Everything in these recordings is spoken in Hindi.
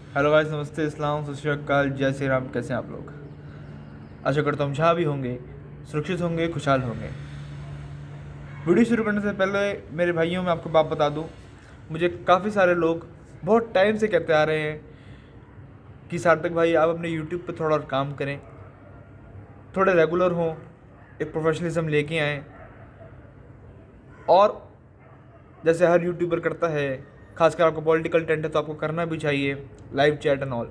हेलो गाइस, नमस्ते, इस्लाम, सत श्री अकाल, जय श्री राम। कैसे हैं आप लोग? आशा करता हूँ जहाँ भी होंगे सुरक्षित होंगे, खुशहाल होंगे। वीडियो शुरू करने से पहले मेरे भाइयों, मैं आपको बात बता दूँ। मुझे काफ़ी सारे लोग बहुत टाइम से कहते आ रहे हैं कि सार्थक भाई, आप अपने यूट्यूब पे थोड़ा और काम करें, थोड़े रेगुलर हों, एक प्रोफेशनलिज्म लेके आएँ। और जैसे हर यूट्यूबर करता है, खासकर आपको पॉलिटिकल टेंट है तो आपको करना भी चाहिए, लाइव चैट एंड ऑल।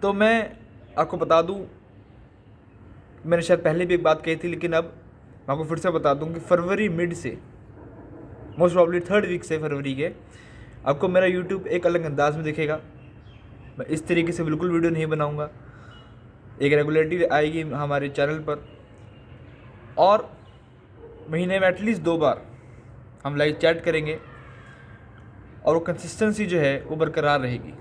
तो मैं आपको बता दूं, मैंने शायद पहले भी एक बात कही थी, लेकिन अब मैं आपको फिर से बता दूं कि फरवरी मिड से, मोस्ट प्रॉब्ली 3rd वीक से फरवरी के, आपको मेरा यूट्यूब एक अलग अंदाज में दिखेगा। मैं इस तरीके से बिल्कुल वीडियो नहीं बनाऊंगा। एक रेगुलरिटी आएगी हमारे चैनल पर, और महीने में एटलीस्ट 2 बार हम लाइव चैट करेंगे, और वो कंसिस्टेंसी जो है वो बरकरार रहेगी।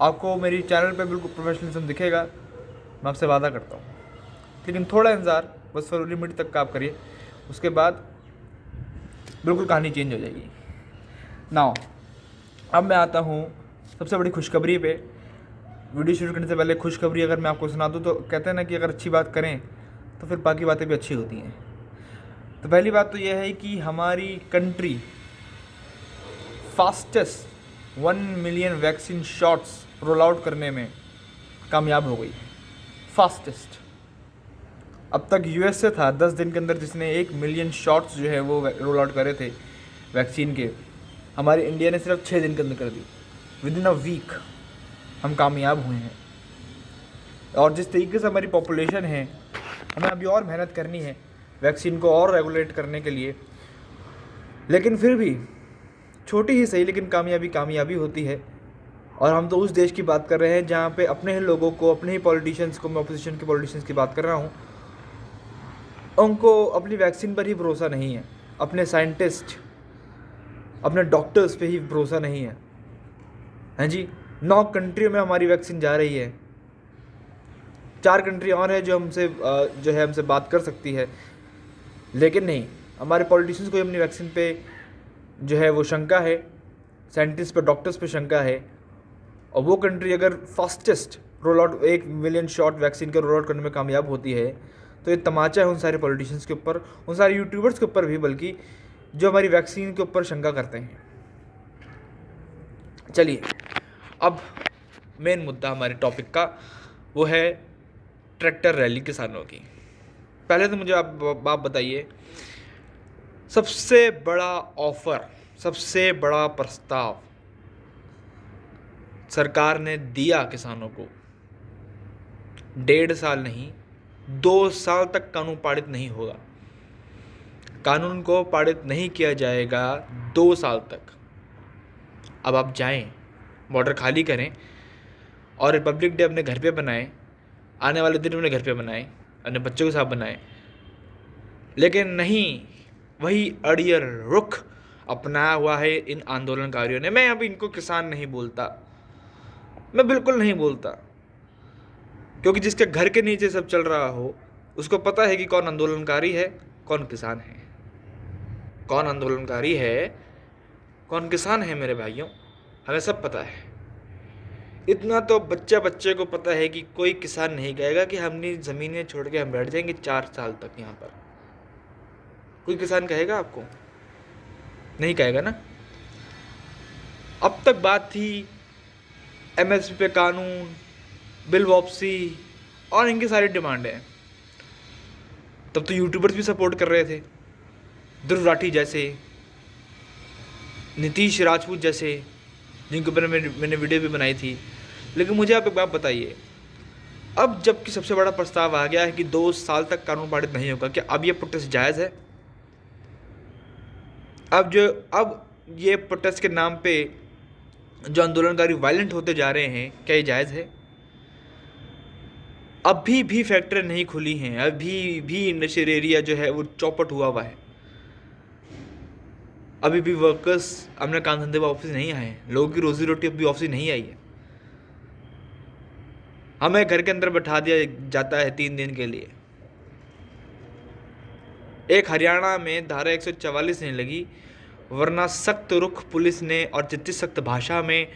आपको मेरी चैनल पर बिल्कुल प्रोफेशनलिज्म दिखेगा, मैं आपसे वादा करता हूँ। लेकिन थोड़ा इंतज़ार, बस फरवरी मिड तक का आप करिए, उसके बाद बिल्कुल कहानी चेंज हो जाएगी। नाउ अब मैं आता हूँ सबसे बड़ी खुशखबरी पे। वीडियो शुरू करने से पहले खुशखबरी अगर मैं आपको सुना दूँ तो कहते हैं ना कि अगर अच्छी बात करें तो फिर बाकी बातें भी अच्छी होती हैं। तो पहली बात तो यह है कि हमारी country fastest 1 million vaccine shots roll out करने में कामयाब हो गई। फास्टेस्ट। अब तक यूएस से था 10 दिन के अंदर जिसने 1 मिलियन शॉट्स जो है वो रोल आउट करे थे वैक्सीन के। हमारी इंडिया ने सिर्फ 6 दिन के अंदर कर दी। विद इन अ वीक हम कामयाब हुए हैं। और जिस तरीके से हमारी पॉपुलेशन है, हमें अभी और मेहनत करनी है वैक्सीन को और रेगुलेट करने के लिए। लेकिन फिर भी छोटी ही सही, लेकिन कामयाबी कामयाबी होती है। और हम तो उस देश की बात कर रहे हैं जहाँ पे अपने ही लोगों को, अपने ही पॉलिटिशियंस को, मैं अपोजिशन के पॉलिटिशियंस की बात कर रहा हूँ, उनको अपनी वैक्सीन पर ही भरोसा नहीं है, अपने साइंटिस्ट, अपने डॉक्टर्स पे ही भरोसा नहीं है। हैं जी, 9 कंट्रियों में हमारी वैक्सीन जा रही है। 4 कंट्री और है जो हमसे बात कर सकती है, लेकिन नहीं, हमारे पॉलिटिशियंस को अपनी वैक्सीन पे जो है वो शंका है, साइंटिस्ट पे, डॉक्टर्स पे शंका है। और वो कंट्री अगर fastest roll out 1 million shot vaccine के रोल आउट करने में कामयाब होती है, तो ये तमाचा है उन सारे पॉलिटिशियंस के ऊपर, उन सारे यूट्यूबर्स के ऊपर भी, बल्कि जो हमारी वैक्सीन के ऊपर शंका करते हैं। चलिए, अब मेन मुद्दा हमारे टॉपिक का वो है ट्रैक्टर रैली किसानों की। पहले तो मुझे आप बताइए, सबसे बड़ा ऑफर, सबसे बड़ा प्रस्ताव सरकार ने दिया किसानों को, 1.5 साल नहीं, 2 साल तक कानून पारित नहीं होगा। कानून को पारित नहीं किया जाएगा 2 साल तक। अब आप जाएं, बॉर्डर खाली करें और रिपब्लिक डे अपने घर पे बनाएं, आने वाले दिन अपने घर पे बनाएं, अपने बच्चों के साथ बनाएं। लेकिन नहीं, वही अड़ियल रुख अपनाया हुआ है इन आंदोलनकारियों ने। मैं अब इनको किसान नहीं बोलता, मैं बिल्कुल नहीं बोलता, क्योंकि जिसके घर के नीचे सब चल रहा हो उसको पता है कि कौन आंदोलनकारी है, कौन किसान है। कौन आंदोलनकारी है, कौन किसान है मेरे भाइयों, हमें सब पता है। इतना तो बच्चे बच्चे को पता है कि कोई किसान नहीं कहेगा कि हमने ज़मीनें छोड़ के हम बैठ जाएंगे 4 साल तक यहाँ पर। कोई किसान कहेगा आपको? नहीं कहेगा ना। अब तक बात थी एमएसपी पे कानून, बिल वापसी और इनकी सारी डिमांडें। तब तो यूट्यूबर्स भी सपोर्ट कर रहे थे, ध्रुव राठी जैसे, नीतीश राजपूत जैसे, जिनके ऊपर मैंने वीडियो भी बनाई थी। लेकिन मुझे आप एक बात बताइए, अब जबकि सबसे बड़ा प्रस्ताव आ गया है कि 2 साल तक कानून पारित नहीं होगा, क्या अब ये प्रोटेस्ट जायज़ है? अब ये प्रोटेस्ट के नाम पे जो आंदोलनकारी वायलेंट होते जा रहे हैं, क्या ये जायज़ है? अभी भी फैक्ट्री नहीं खुली हैं, अभी भी इंडस्ट्रियल एरिया जो है वो चौपट हुआ है। अभी भी वर्कर्स अपने काम धंधे वापस नहीं आए हैं, लोगों की रोजी रोटी अभी वापसी नहीं आई है। हमें घर के अंदर बैठा दिया जाता है 3 दिन के लिए। एक हरियाणा में धारा 144 नहीं लगी, वरना सख्त रुख पुलिस ने और जितनी सख्त भाषा में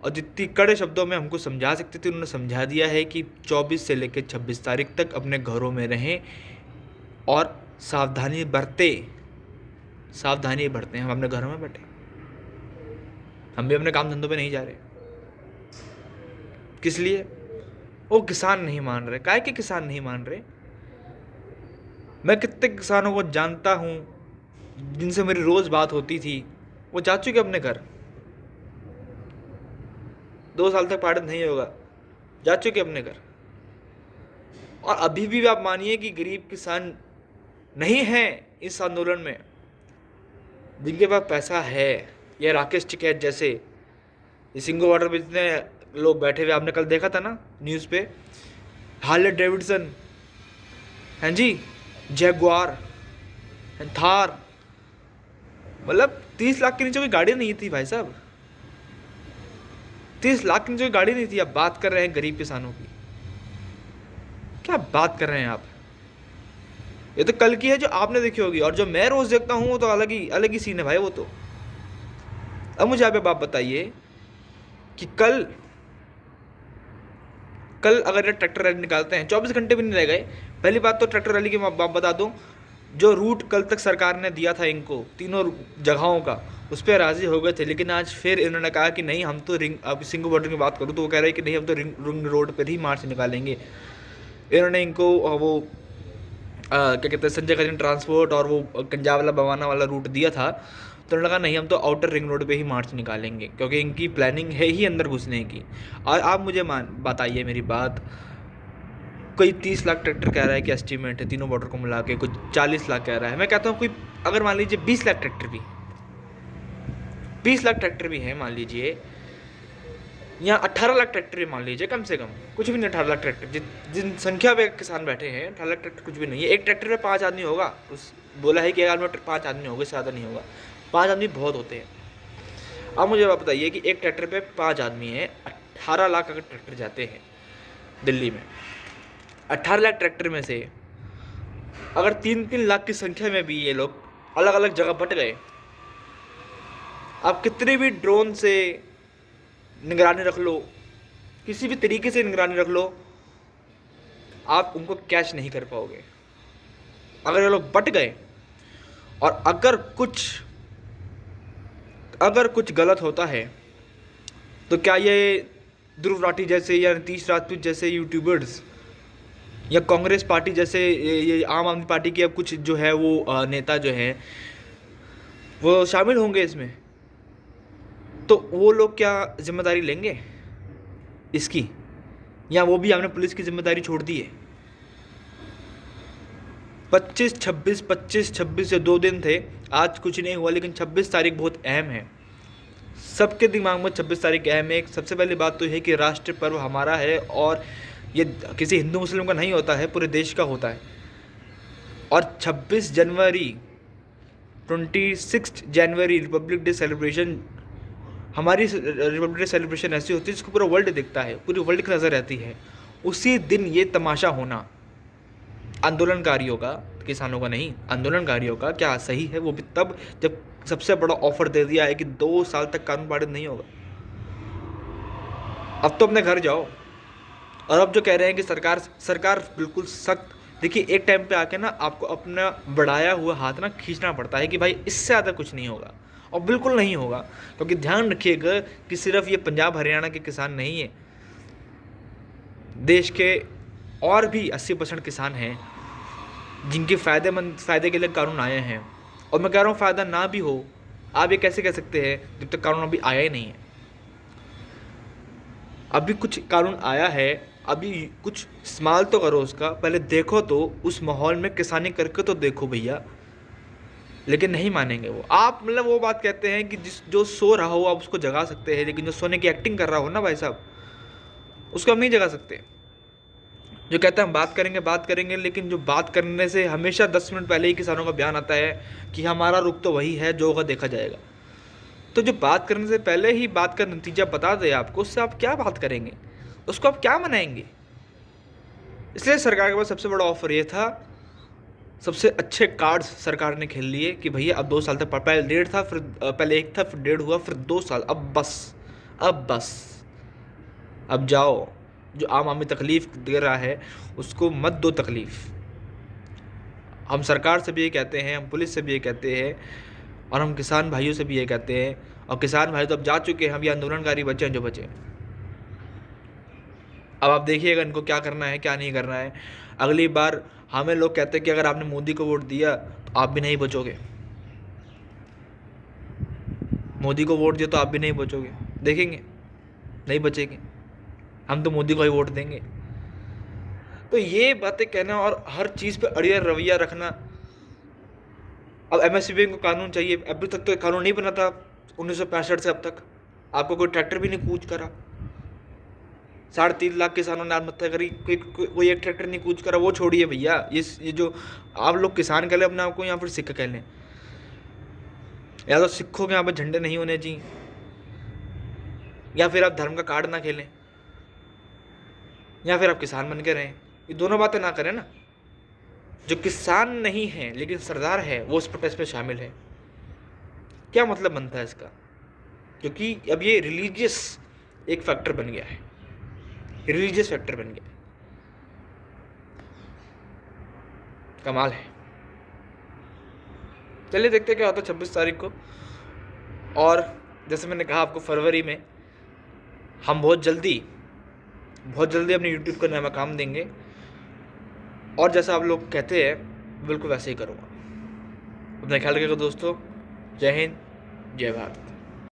और जितनी कड़े शब्दों में हमको समझा सकते थे उन्होंने समझा दिया है कि 24 से लेकर 26 तारीख तक अपने घरों में रहें और सावधानी बरतें। हम अपने घरों में बैठे, हम भी अपने काम धंधों पे नहीं जा रहे। किस लिए? वो किसान नहीं मान रहे। काहे के किसान नहीं मान रहे? मैं कितने किसानों को जानता हूँ जिनसे मेरी रोज बात होती थी, वो जा चुके अपने घर, 2 साल तक पारित नहीं होगा, जा चुके अपने घर। और अभी भी आप मानिए कि गरीब किसान नहीं है इस आंदोलन में, जिनके पास पैसा है, या राकेश टिकैत जैसे, ये सिंगो बॉर्डर पे जितने लोग बैठे हुए, आपने कल देखा था ना न्यूज़ पे, हार्ले डेविडसन, हैं जी, जैगुआर, थार, मतलब 30 लाख के नीचे कोई गाड़ी नहीं थी भाई साहब, 30 लाख के नीचे कोई गाड़ी नहीं थी। आप बात कर रहे हैं गरीब किसानों की, क्या बात कर रहे हैं आप? ये तो कल की है जो आपने देखी होगी, और जो मैं रोज देखता हूँ वो तो अलग ही सीन है भाई वो तो। अब मुझे आप बात बताइए कि कल अगर ये ट्रैक्टर रैली निकालते हैं, 24 घंटे भी नहीं रह गए। पहली बात तो ट्रैक्टर रैली की बात बता दूं, जो रूट कल तक सरकार ने दिया था इनको तीनों जगहों का, उस पर राज़ी हो गए थे, लेकिन आज फिर इन्होंने कहा कि नहीं, हम तो अब सिंगो बॉर्डर की बात करूँ तो वो कह रहे हैं कि नहीं, हम तो रिंग रोड पर ही मार्च निकालेंगे। इन्होंने इनको वो क्या कहते हैं, संजय गांधी ट्रांसपोर्ट और वो कंजावला बवाना वाला रूट दिया था, तो उन्होंने कहा नहीं, हम तो आउटर रिंग रोड पे ही मार्च निकालेंगे, क्योंकि इनकी प्लानिंग है ही अंदर घुसने की। और आप मुझे बताइए मेरी बात, कोई 30 लाख ट्रैक्टर कह रहा है कि एस्टीमेट है तीनों बॉर्डर को मिला के, कुछ 40 लाख कह रहा है। मैं कहता हूँ कोई अगर मान लीजिए 20 लाख ट्रैक्टर भी है मान लीजिए, या 18 लाख ट्रैक्टर भी मान लीजिए, कम से कम कुछ भी नहीं, 18 लाख ट्रैक्टर जिन संख्या पे किसान बैठे हैं, 18 लाख ट्रैक्टर कुछ भी नहीं है। एक ट्रैक्टर पे 5 आदमी होगा, उस बोला है कि एक आदमी 5 आदमी होंगे, ज़्यादा नहीं होगा, 5 आदमी बहुत होते हैं। अब मुझे आप बताइए कि एक ट्रैक्टर पे 5 आदमी हैं, 18 लाख अगर ट्रैक्टर जाते हैं दिल्ली में, 18 लाख ट्रैक्टर में से अगर 3-3 लाख की संख्या में भी ये लोग अलग अलग जगह बट गए, आप कितने भी ड्रोन से निगरानी रख लो, किसी भी तरीके से निगरानी रख लो, आप उनको कैच नहीं कर पाओगे। अगर ये लोग बट गए और अगर कुछ गलत होता है, तो क्या ये ध्रुव राठी जैसे या नीतीश राजपूत जैसे यूट्यूबर्स या कांग्रेस पार्टी जैसे ये आम आदमी पार्टी के अब कुछ जो है वो नेता जो हैं वो शामिल होंगे इसमें? तो वो लोग क्या जिम्मेदारी लेंगे इसकी, या वो भी हमने पुलिस की जिम्मेदारी छोड़ दी है? 25-26 से 2 दिन थे, आज कुछ नहीं हुआ, लेकिन 26 तारीख बहुत अहम है। सबके दिमाग में 26 तारीख अहम है। सबसे पहली बात तो है कि राष्ट्र पर्व हमारा है, और ये किसी हिंदू मुस्लिम का नहीं होता है, पूरे देश का होता है। और 26 जनवरी 26 जनवरी रिपब्लिक डे सेलिब्रेशन, हमारी रिपब्लिक डे सेलिब्रेशन ऐसी होती है जिसको पूरा वर्ल्ड देखता है, पूरी वर्ल्ड की नज़र रहती है। उसी दिन ये तमाशा होना आंदोलनकारियों का, किसानों का नहीं, आंदोलनकारियों का, क्या सही है? वो भी तब जब सबसे बड़ा ऑफर दे दिया है कि 2 साल तक कानून पारित नहीं होगा। अब तो अपने घर जाओ। और अब जो कह रहे हैं कि सरकार बिल्कुल सख्त, देखिए एक टाइम पे आके ना आपको अपना बढ़ाया हुआ हाथ ना खींचना पड़ता है कि भाई इससे ज़्यादा कुछ नहीं होगा, और बिल्कुल नहीं होगा। क्योंकि ध्यान रखिएगा कि सिर्फ ये पंजाब हरियाणा के किसान नहीं है, देश के और भी 80% किसान हैं जिनके फ़ायदे के लिए कानून आए हैं। और मैं कह रहा हूँ फ़ायदा ना भी हो, आप ये कैसे कह सकते हैं जब तक कानून अभी आया ही नहीं है? अभी कुछ कानून आया है, अभी कुछ इस्तेमाल तो करो उसका, पहले देखो तो उस माहौल में किसानी करके तो देखो भैया। लेकिन नहीं मानेंगे वो। आप मतलब वो बात कहते हैं कि जो सो रहा हो आप उसको जगा सकते हैं, लेकिन जो सोने की एक्टिंग कर रहा हो ना भाई साहब, उसको हम नहीं जगा सकते। जो कहते हैं हम बात करेंगे, लेकिन जो बात करने से हमेशा 10 मिनट पहले ही किसानों का बयान आता है कि हमारा रुख तो वही है, जो होगा देखा जाएगा। तो जो बात करने से पहले ही बात का नतीजा बता दे आपको, उससे आप क्या बात करेंगे, उसको आप क्या मनाएंगे? इसलिए सरकार के पास सबसे बड़ा ऑफर ये था सबसे अच्छे कार्ड्स सरकार ने खेल लिए कि भैया अब 2 साल तक, पहले 1.5 था, फिर पहले 1 था, फिर 1.5 हुआ, फिर 2 साल, अब बस, अब बस, अब जाओ। जो आम आदमी तकलीफ दे रहा है उसको मत दो तकलीफ। हम सरकार से भी ये कहते हैं, हम पुलिस से भी ये कहते हैं, और हम किसान भाइयों से भी ये कहते हैं। और किसान भाई तो अब जा चुके हैं, हम ये आंदोलनकारी बचे हैं जो बचे हैं। अब आप देखिएगा इनको क्या करना है क्या नहीं करना है। अगली बार हमें लोग कहते हैं कि अगर आपने मोदी को वोट दिया तो आप भी नहीं बचोगे, मोदी को वोट दिया तो आप भी नहीं बचोगे, देखेंगे नहीं बचेंगे, हम तो मोदी को ही वोट देंगे। तो ये बातें कहना और हर चीज़ पे अड़ियल रवैया रखना। अब एमएसपी को कानून चाहिए, अभी तक तो कानून नहीं बना था 1965 से अब तक, आपको कोई ट्रैक्टर भी नहीं कूच करा। 3.5 लाख किसानों ने आत्महत्या करी, कोई एक ट्रैक्टर नहीं कूच करा। वो छोड़िए भैया, ये जो आप लोग किसान कह लें अपने आप को, या फिर सिख कह लें, या तो सिखों के यहाँ पर झंडे नहीं होने चाहिए, या फिर आप धर्म का कार्ड ना खेलें, या फिर आप किसान बन के रहें। ये दोनों बातें ना करें ना। जो किसान नहीं है लेकिन सरदार है वो इस प्रोटेस्ट में शामिल है, क्या मतलब बनता है इसका? क्योंकि अब ये रिलीजियस एक फैक्टर बन गया है, रिलीजियस फैक्टर बन गया है। कमाल है। चलिए देखते हैं क्या होता है 26 तारीख को। और जैसे मैंने कहा आपको, फरवरी में हम बहुत जल्दी अपने यूट्यूब को नया मकाम देंगे, और जैसा आप लोग कहते हैं बिल्कुल वैसे ही करूँगा। अपना ख्याल रखिएगा दोस्तों। जय हिंद, जय भारत।